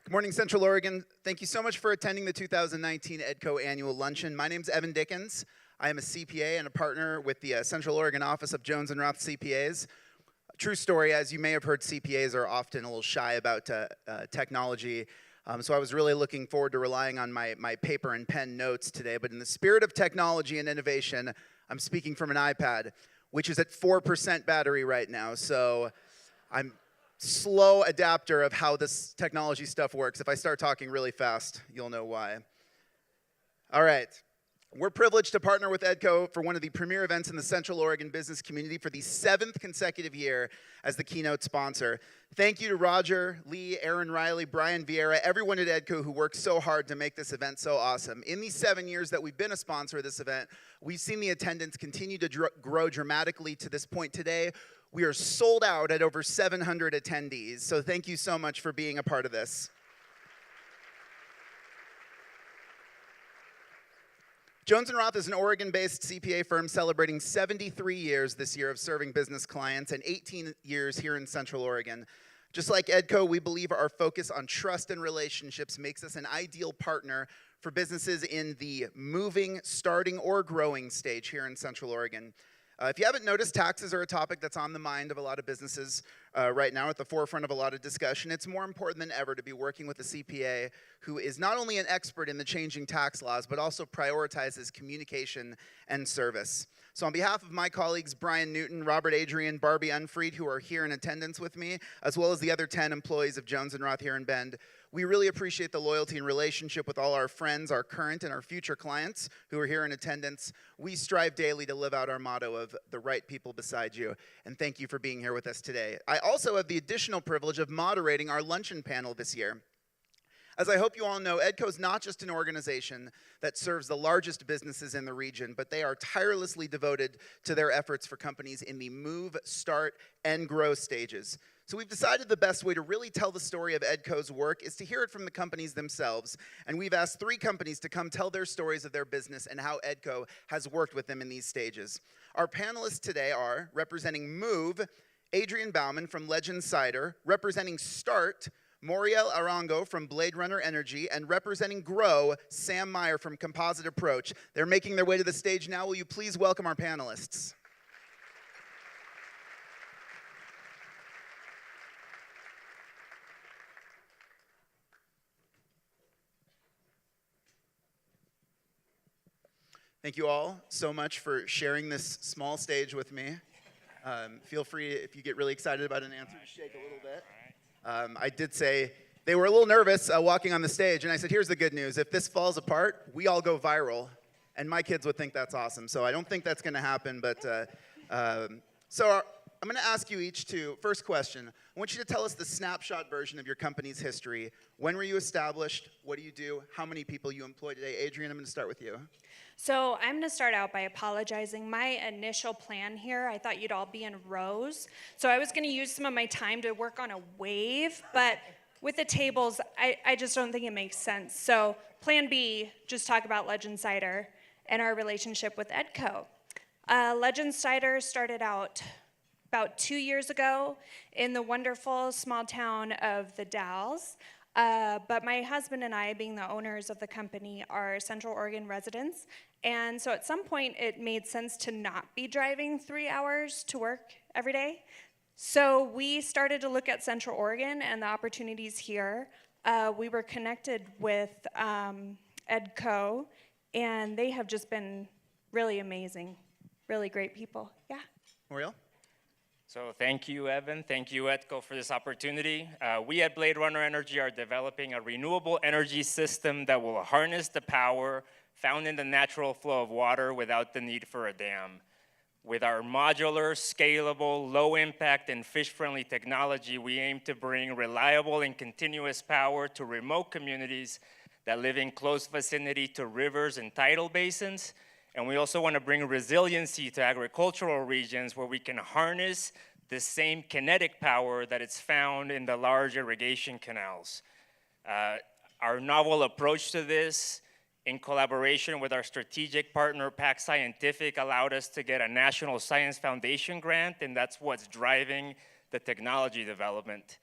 Good morning, Central Oregon. Thank you so much for attending the 2019 EDCO Annual Luncheon. My name is Evan Dickens. I am a CPA and a partner with the Central Oregon office of Jones & Roth CPAs. True story, as you may have heard, CPAs are often a little shy about technology. So I was really looking forward to relying on my paper and pen notes today. But in the spirit of technology and innovation, I'm speaking from an iPad, which is at 4% battery right now. So I'm slow adapter of how this technology stuff works. If I start talking really fast, you'll know why. All right. We're privileged to partner with EDCO for one of the premier events in the Central Oregon business community for the 7th consecutive year as the keynote sponsor. Thank you to Roger, Lee, Aaron Riley, Brian Vieira, everyone at EDCO who worked so hard to make this event so awesome. In these 7 years that we've been a sponsor of this event, we've seen the attendance continue to grow dramatically to this point today. We are sold out at over 700 attendees, so thank you so much for being a part of this. Jones & Roth is an Oregon-based CPA firm celebrating 73 years this year of serving business clients and 18 years here in Central Oregon. Just like EDCO, we believe our focus on trust and relationships makes us an ideal partner for businesses in the moving, starting, or growing stage here in Central Oregon. If you haven't noticed, taxes are a topic that's on the mind of a lot of businesses right now, at the forefront of a lot of discussion. It's more important than ever to be working with a CPA who is not only an expert in the changing tax laws, but also prioritizes communication and service. So on behalf of my colleagues, Brian Newton, Robert Adrian, Barbie Unfried, who are here in attendance with me, as well as the other 10 employees of Jones & Roth here in Bend, we really appreciate the loyalty and relationship with all our friends, our current and our future clients who are here in attendance. We strive daily to live out our motto of the right people beside you, and thank you for being here with us today. I also have the additional privilege of moderating our luncheon panel this year. As I hope you all know, EDCO is not just an organization that serves the largest businesses in the region, but they are tirelessly devoted to their efforts for companies in the move, start, and grow stages. So we've decided the best way to really tell the story of EDCO's work is to hear it from the companies themselves. And we've asked 3 companies to come tell their stories of their business and how EDCO has worked with them in these stages. Our panelists today are, representing Move, Adrianne Baumann from Legend Cider, representing Start, Moriel Arango from BladeRunner Energy, and representing Grow, Sam Meier from Composite Approach. They're making their way to the stage now. Will you please welcome our panelists? Thank you all so much for sharing this small stage with me. Feel free, if you get really excited about an answer, to shake a little bit. I did say they were a little nervous walking on the stage, and I said, here's the good news. If this falls apart, we all go viral, and my kids would think that's awesome. So I don't think that's going to happen, but so I'm going to ask you each to, first question, I want you to tell us the snapshot version of your company's history. When were you established? What do you do? How many people you employ today? Adrianne, I'm going to start with you. So I'm going to start out by apologizing. My initial plan here, I thought you'd all be in rows. So I was going to use some of my time to work on a wave, but with the tables, I just don't think it makes sense. So plan B, just talk about Legend Cider and our relationship with EDCO. Legend Cider started out about 2 years ago in the wonderful small town of the Dalles. But my husband and I, being the owners of the company, are Central Oregon residents. And so at some point, it made sense to not be driving 3 hours to work every day. So we started to look at Central Oregon and the opportunities here. We were connected with EDCO, and they have just been really amazing, really great people. Yeah. Moriel? So thank you, Evan. Thank you, EDCO, for this opportunity. We at BladeRunner Energy are developing a renewable energy system that will harness the power found in the natural flow of water without the need for a dam. With our modular, scalable, low-impact, and fish-friendly technology, we aim to bring reliable and continuous power to remote communities that live in close vicinity to rivers and tidal basins. And we also want to bring resiliency to agricultural regions where we can harness the same kinetic power that is found in the large irrigation canals. Our novel approach to this, in collaboration with our strategic partner, Pac Scientific, allowed us to get a National Science Foundation grant, and that's what's driving the technology development.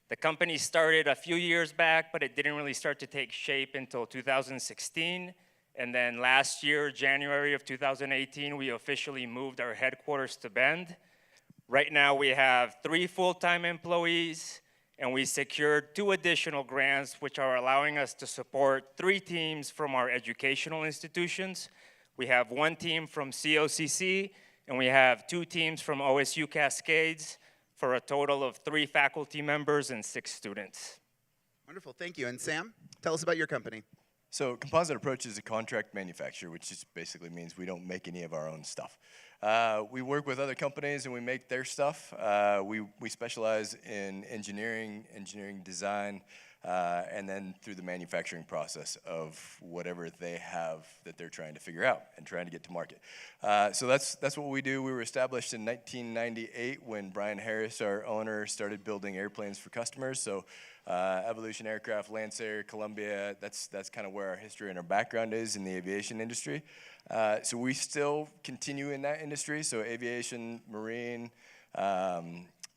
The company started a few years back, but it didn't really start to take shape until 2016. And then last year, January of 2018, we officially moved our headquarters to Bend. Right now, we have 3 full-time employees, and we secured 2 additional grants, which are allowing us to support 3 teams from our educational institutions. We have 1 team from COCC, and we have 2 teams from OSU Cascades, for a total of 3 faculty members and 6 students. Wonderful, thank you. And Sam, tell us about your company. So Composite Approach is a contract manufacturer, which just basically means we don't make any of our own stuff. We work with other companies and we make their stuff. We specialize in engineering design, and then through the manufacturing process of whatever they have that they're trying to figure out and trying to get to market. So that's what we do. We were established in 1998 when Brian Harris, our owner, started building airplanes for customers. So Evolution Aircraft, Lancer, Columbia, that's kind of where our history and our background is in the aviation industry. So we still continue in that industry, so aviation, marine,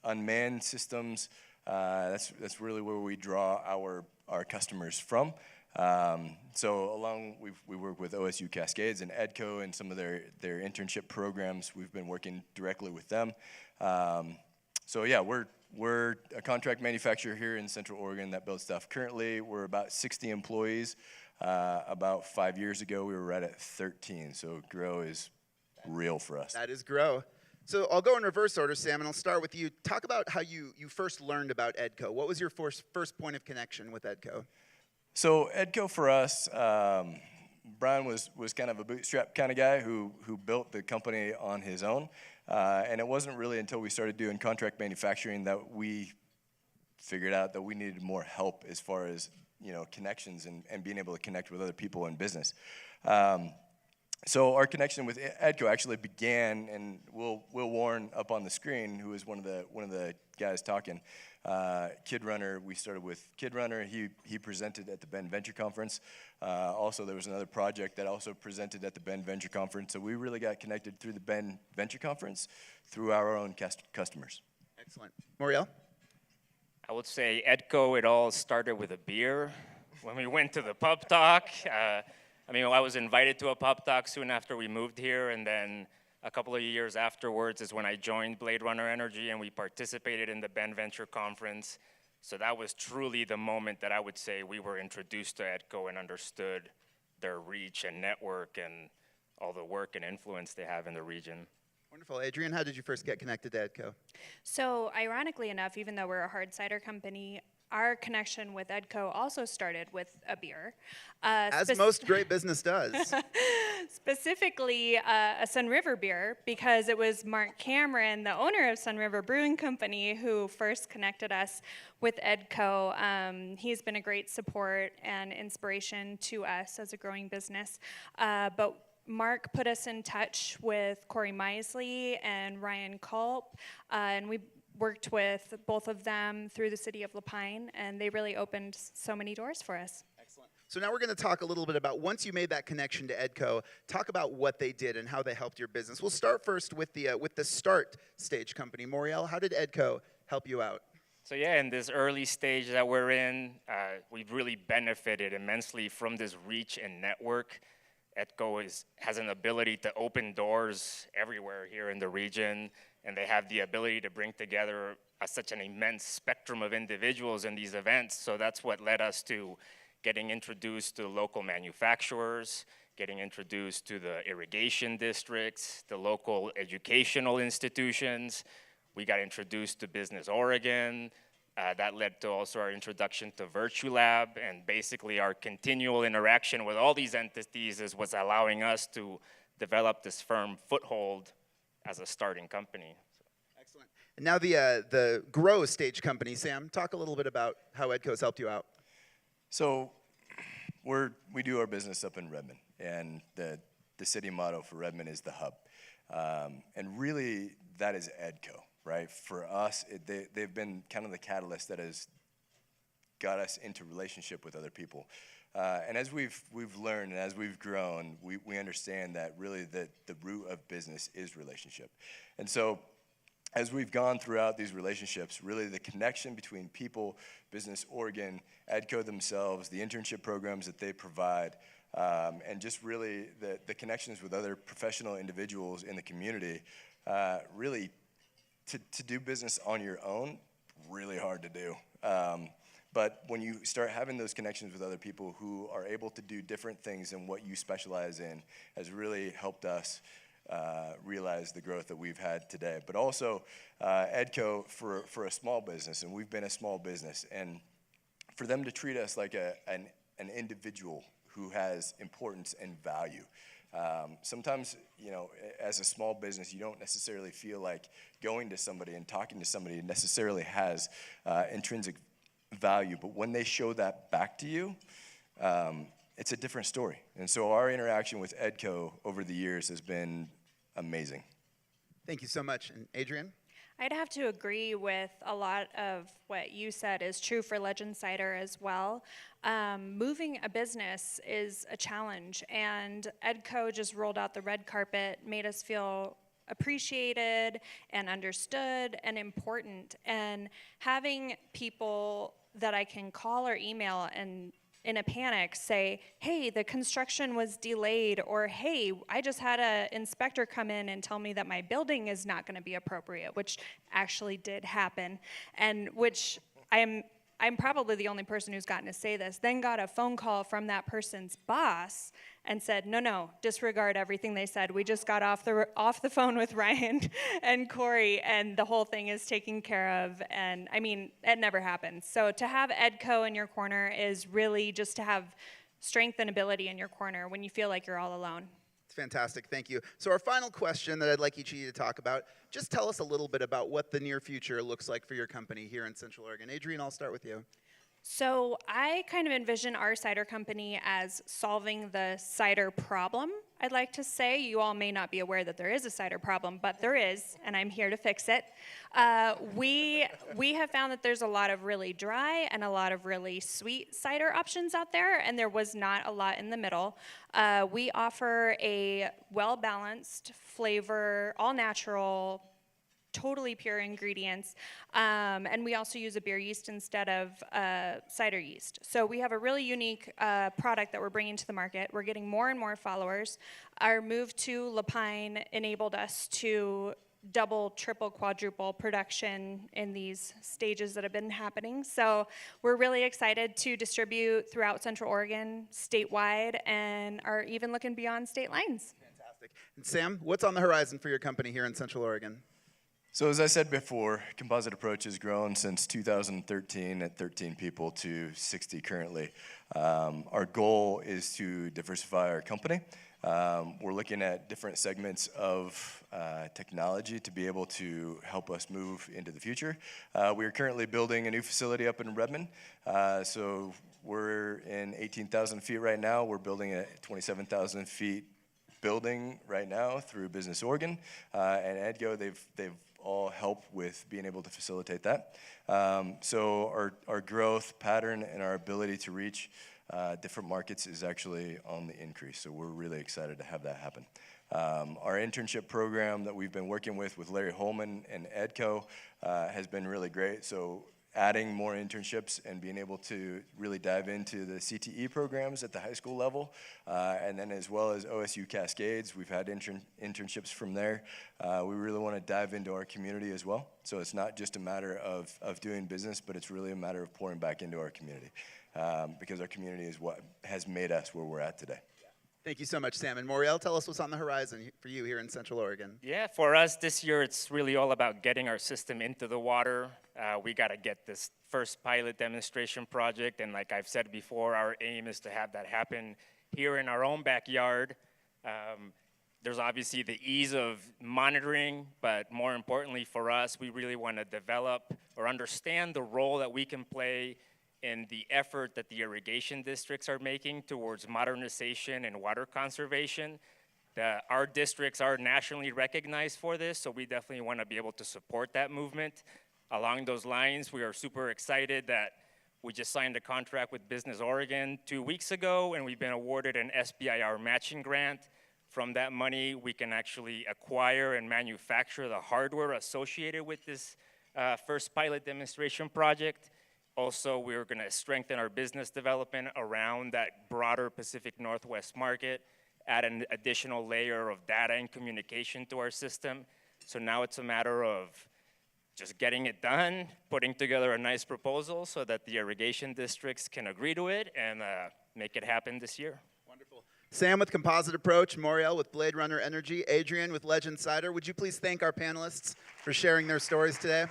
unmanned systems, that's really where we draw our customers from. So we work with OSU Cascades and EDCO and some of their internship programs. We've been working directly with them. So yeah, we're a contract manufacturer here in Central Oregon that builds stuff. Currently, we're about 60 employees. About 5 years ago, we were right at 13, so grow is real for us. That is grow. So I'll go in reverse order, Sam, and I'll start with you. Talk about how you first learned about EDCO. What was your first point of connection with EDCO? So EDCO for us, Brian was kind of a bootstrap kind of guy who built the company on his own. And it wasn't really until we started doing contract manufacturing that we figured out that we needed more help as far as connections and being able to connect with other people in business. So our connection with EDCO actually began, and Will Warren up on the screen, who is one of the guys talking. Kid Runner, we started with Kid Runner. He presented at the Bend Venture Conference. Also, there was another project that also presented at the Bend Venture Conference. So we really got connected through the Bend Venture Conference through our own customers. Excellent. Moriel? I would say EDCO, it all started with a beer. When we went to the pub talk, I was invited to a pub talk soon after we moved here, and then a couple of years afterwards is when I joined BladeRunner Energy, and we participated in the Bend Venture Conference. So that was truly the moment that I would say we were introduced to EDCO and understood their reach and network and all the work and influence they have in the region. Wonderful. Adrianne, how did you first get connected to EDCO? So ironically enough, even though we're a hard cider company, our connection with EDCO also started with a beer. As most great business does. Specifically, a Sunriver beer, because it was Mark Cameron, the owner of Sunriver Brewing Company, who first connected us with EDCO. He's been a great support and inspiration to us as a growing business. But Mark put us in touch with Corey Misley and Ryan Culp, and we worked with both of them through the city of Lapine, and they really opened so many doors for us. Excellent. So now we're going to talk a little bit about, once you made that connection to EDCO, talk about what they did and how they helped your business. We'll start first with the start stage company. Moriel, how did EDCO help you out? So yeah, in this early stage that we're in, we've really benefited immensely from this reach and network. EDCO has an ability to open doors everywhere here in the region, and they have the ability to bring together such an immense spectrum of individuals in these events. So that's what led us to getting introduced to local manufacturers, getting introduced to the irrigation districts, the local educational institutions. We got introduced to Business Oregon. That led to also our introduction to VirtuLab, and basically our continual interaction with all these entities is what's allowing us to develop this firm foothold as a starting company. Excellent. And now the grow stage company, Sam, talk a little bit about how EDCO's helped you out. So we do our business up in Redmond, and the city motto for Redmond is the hub. And really, that is EDCO. Right, for us, they've been kind of the catalyst that has got us into relationship with other people. And as we've learned and as we've grown, we understand that really the root of business is relationship. And so as we've gone throughout these relationships, really the connection between people, Business Oregon, EDCO themselves, the internship programs that they provide, and just really the connections with other professional individuals in the community, really to do business on your own, really hard to do. But when you start having those connections with other people who are able to do different things than what you specialize in, has really helped us realize the growth that we've had today. But also, EDCO for a small business, and we've been a small business, and for them to treat us like an individual who has importance and value. Sometimes, you know, as a small business, you don't necessarily feel like going to somebody and talking to somebody necessarily has intrinsic value, but when they show that back to you, it's a different story. And so our interaction with EDCO over the years has been amazing. Thank you so much. And Adrianne? I'd have to agree with a lot of what you said is true for Legend Cider as well. Moving a business is a challenge, and EDCO just rolled out the red carpet, made us feel appreciated and understood and important. And having people that I can call or email and in a panic say, hey, the construction was delayed, or hey, I just had an inspector come in and tell me that my building is not going to be appropriate, which actually did happen, and which I'm probably the only person who's gotten to say this, then got a phone call from that person's boss and said, no, disregard everything they said. We just got off the phone with Ryan and Corey, and the whole thing is taken care of. And I mean, it never happens. So to have EDCO in your corner is really just to have strength and ability in your corner when you feel like you're all alone. It's fantastic, thank you. So our final question that I'd like each of you to talk about, just tell us a little bit about what the near future looks like for your company here in Central Oregon. Adrianne, I'll start with you. So I kind of envision our cider company as solving the cider problem. I'd like to say, you all may not be aware that there is a cider problem, but there is, and I'm here to fix it. We have found that there's a lot of really dry and a lot of really sweet cider options out there, and there was not a lot in the middle. We offer a well-balanced flavor, all-natural, totally pure ingredients, and we also use a beer yeast instead of cider yeast. So we have a really unique product that we're bringing to the market. We're getting more and more followers. Our move to La Pine enabled us to double, triple, quadruple production in these stages that have been happening. So we're really excited to distribute throughout Central Oregon, statewide, and are even looking beyond state lines. Fantastic. And Sam, what's on the horizon for your company here in Central Oregon? So as I said before, Composite Approach has grown since 2013 at 13 people to 60 currently. Our goal is to diversify our company. We're looking at different segments of technology to be able to help us move into the future. We are currently building a new facility up in Redmond. So we're in 18,000 feet right now. We're building a 27,000 feet building right now through Business Oregon. And EDCO, they've all help with being able to facilitate that. So our growth pattern and our ability to reach different markets is actually on the increase. So we're really excited to have that happen. Our internship program that we've been working with Larry Holman and EDCO has been really great. So adding more internships and being able to really dive into the CTE programs at the high school level, and then as well as OSU Cascades, we've had internships from there. We really want to dive into our community as well. So it's not just a matter of doing business, but it's really a matter of pouring back into our community, because our community is what has made us where we're at today. Thank you so much, Sam. And Moriel, tell us what's on the horizon for you here in Central Oregon. Yeah, for us this year, it's really all about getting our system into the water. We got to get this first pilot demonstration project, and like I've said before, our aim is to have that happen here in our own backyard. There's obviously the ease of monitoring, but more importantly for us, we really want to develop or understand the role that we can play in the effort that the irrigation districts are making towards modernization and water conservation. Our districts are nationally recognized for this, so we definitely want to be able to support that movement. Along those lines, we are super excited that we just signed a contract with Business Oregon 2 weeks ago, and we've been awarded an SBIR matching grant From that money, we can actually acquire and manufacture the hardware associated with this first pilot demonstration project. Also, we're going to strengthen our business development around that broader Pacific Northwest market, add an additional layer of data and communication to our system. So now it's a matter of just getting it done, putting together a nice proposal so that the irrigation districts can agree to it and make it happen this year. Wonderful. Sam with Composite Approach, Moriel with BladeRunner Energy, Adrianne with Legend Cider. Would you please thank our panelists for sharing their stories today?